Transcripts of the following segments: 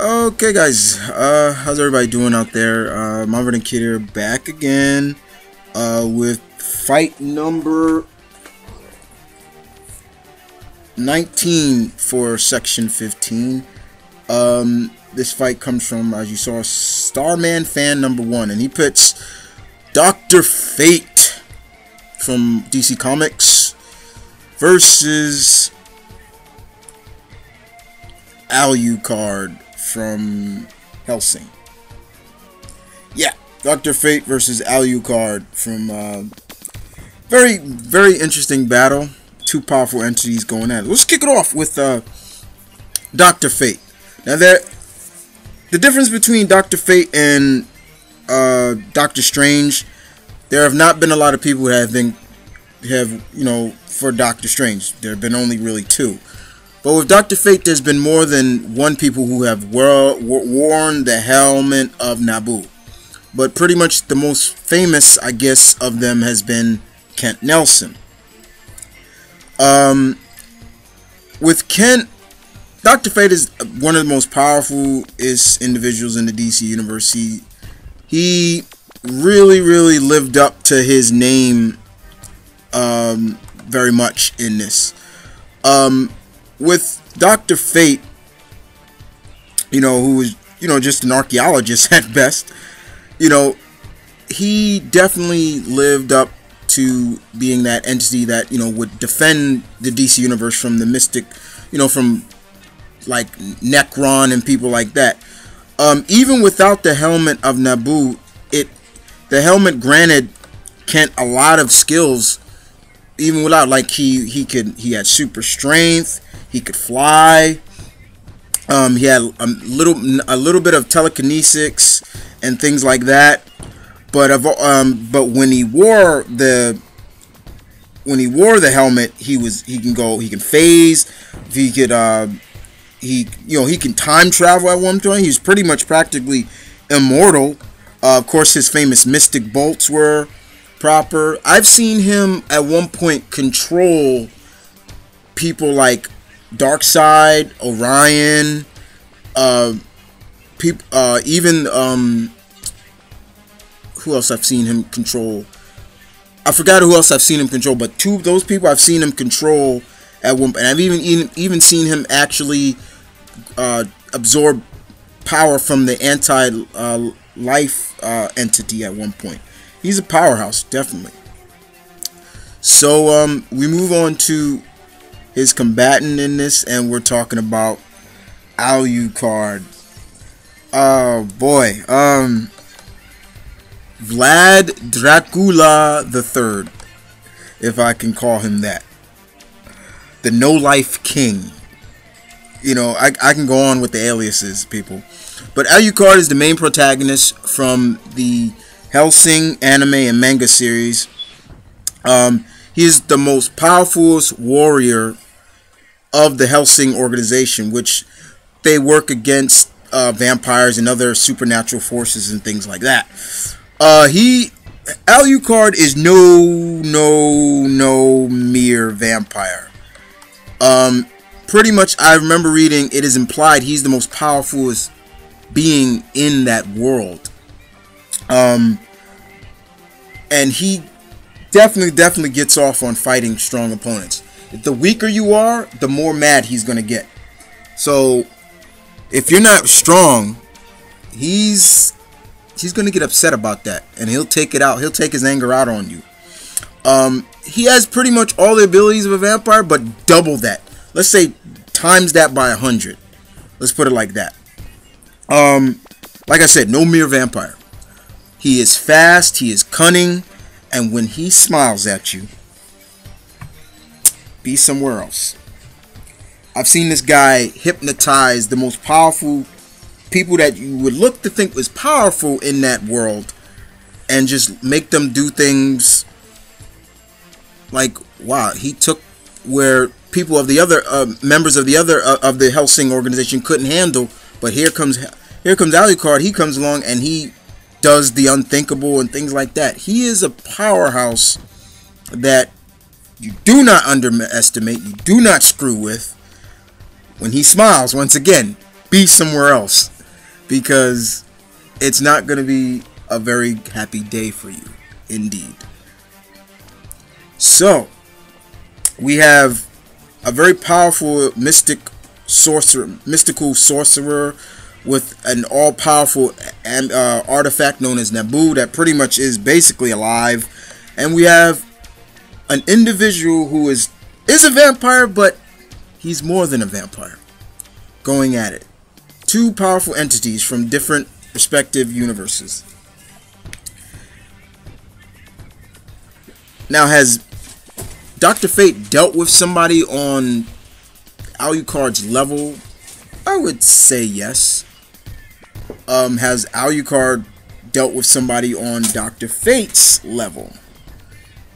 Okay, guys, how's everybody doing out there? Marvin and Kid here, back again with fight number 19 for section 15. This fight comes from, as you saw, Starman fan number 1, and he pits Dr. Fate from DC Comics versus Alucard from Hellsing. Yeah, Dr. Fate versus Alucard from very interesting battle. Two powerful entities going at it. Let's kick it off with Dr. Fate. Now, the difference between Dr. Fate and Doctor Strange, there have not been a lot of people who have for Doctor Strange. There have been only really 2. But with Dr. Fate, there's been more than 1 people who have worn the helmet of Nabu. But pretty much the most famous, I guess, of them has been Kent Nelson. With Kent, Dr. Fate is one of the most powerful individuals in the DC universe. He really lived up to his name very much in this. With Dr. Fate, who was, just an archaeologist at best, he definitely lived up to being that entity that, would defend the DC universe from the mystic, from like Necron and people like that. Even without the helmet of Nabu, the helmet granted Kent a lot of skills. Even without, like, he had super strength. He could fly. He had a little bit of telekinesis and things like that. But when he wore the helmet, he can phase. He can time travel at one point. He was pretty much practically immortal. Of course, his famous mystic bolts were proper. I've seen him at one point control people like Darkseid, Orion, even who else I've seen him control? I forgot who else I've seen him control, but 2 of those people I've seen him control at one point. And I've even seen him actually absorb power from the anti-life entity at one point. He's a powerhouse, definitely. So we move on to his combatant in this, and we're talking about Alucard. Oh boy, Vlad Dracula III, if I can call him that. The no-life king. I can go on with the aliases, people. But Alucard is the main protagonist from the Hellsing anime and manga series. He is the most powerful warrior of the Hellsing organization, which they work against vampires and other supernatural forces and things like that. Alucard is no mere vampire. Pretty much, I remember reading, it is implied he's the most powerful being in that world. And he definitely gets off on fighting strong opponents. The weaker you are, the more mad he's going to get. So, if you're not strong, he's going to get upset about that. And he'll take it out. He'll take his anger out on you. He has pretty much all the abilities of a vampire, but double that. Let's say times that by 100. Let's put it like that. Like I said, no mere vampire. He is fast, he is cunning, and when he smiles at you, be somewhere else. I've seen this guy hypnotize the most powerful people that you would look to think was powerful in that world, and just make them do things like, wow, he took where people of the other members of the Hellsing organization couldn't handle. But here comes Alucard. He comes along and he does the unthinkable and things like that. He is a powerhouse that you do not underestimate, you do not screw with. When he smiles, once again, be somewhere else. because it's not going to be a very happy day for you, indeed. So, we have a very powerful mystical sorcerer with an all-powerful artifact known as Naboo that pretty much is basically alive. And we have an individual who is a vampire, but he's more than a vampire, going at it. Two powerful entities from different respective universes. Now, has Dr. Fate dealt with somebody on Alucard's level? I would say yes. Has Alucard dealt with somebody on Dr. Fate's level?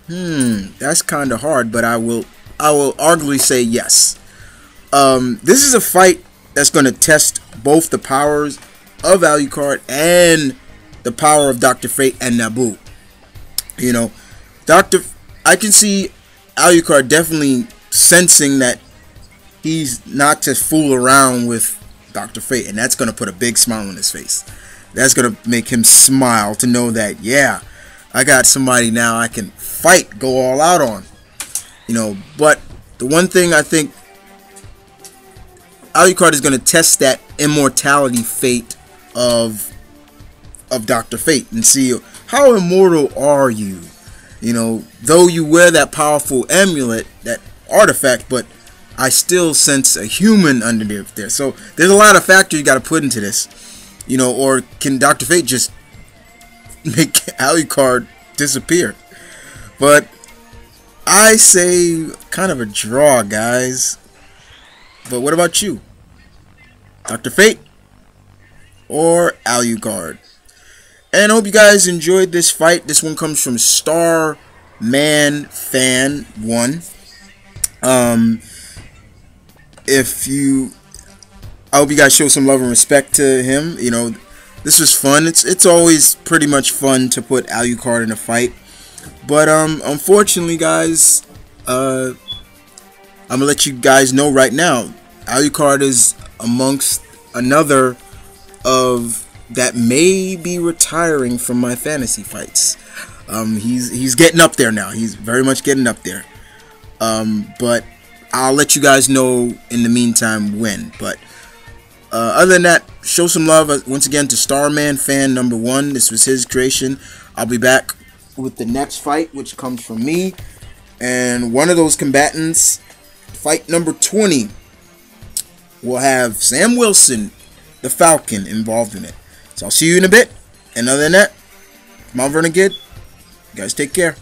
That's kind of hard, but I will arguably say yes. This is a fight that's going to test both the powers of Alucard and the power of Dr. Fate and Naboo. You know, I can see Alucard definitely sensing that he's not to fool around with Dr. Fate, and that's going to put a big smile on his face. That's going to make him smile to know that, yeah, I got somebody now I can fight, go all out on. You know, but the one thing I think Alucard is going to test that immortality fate of Dr. Fate and see how immortal are you. You know, though you wear that powerful amulet, that artifact, but I still sense a human underneath there. So there's a lot of factors you got to put into this. You know, or can Dr. Fate just make Alucard disappear? But I say kind of a draw, guys. But what about you? Dr. Fate or Alucard? And I hope you guys enjoyed this fight. This one comes from Starman Fan 1. I hope you guys show some love and respect to him. You know, this was fun. It's always pretty much fun to put Alucard in a fight. But unfortunately, guys, I'm gonna let you guys know right now, Alucard is amongst another of that may be retiring from my fantasy fights. He's getting up there now. He's very much getting up there. But I'll let you guys know in the meantime when. But other than that, show some love once again to Starman Fan number 1. This was his creation. I'll be back with the next fight, which comes from me. And one of those combatants, fight number 20, will have Sam Wilson, the Falcon, involved in it. So I'll see you in a bit. And other than that, Mount Vernon Kid, you guys take care.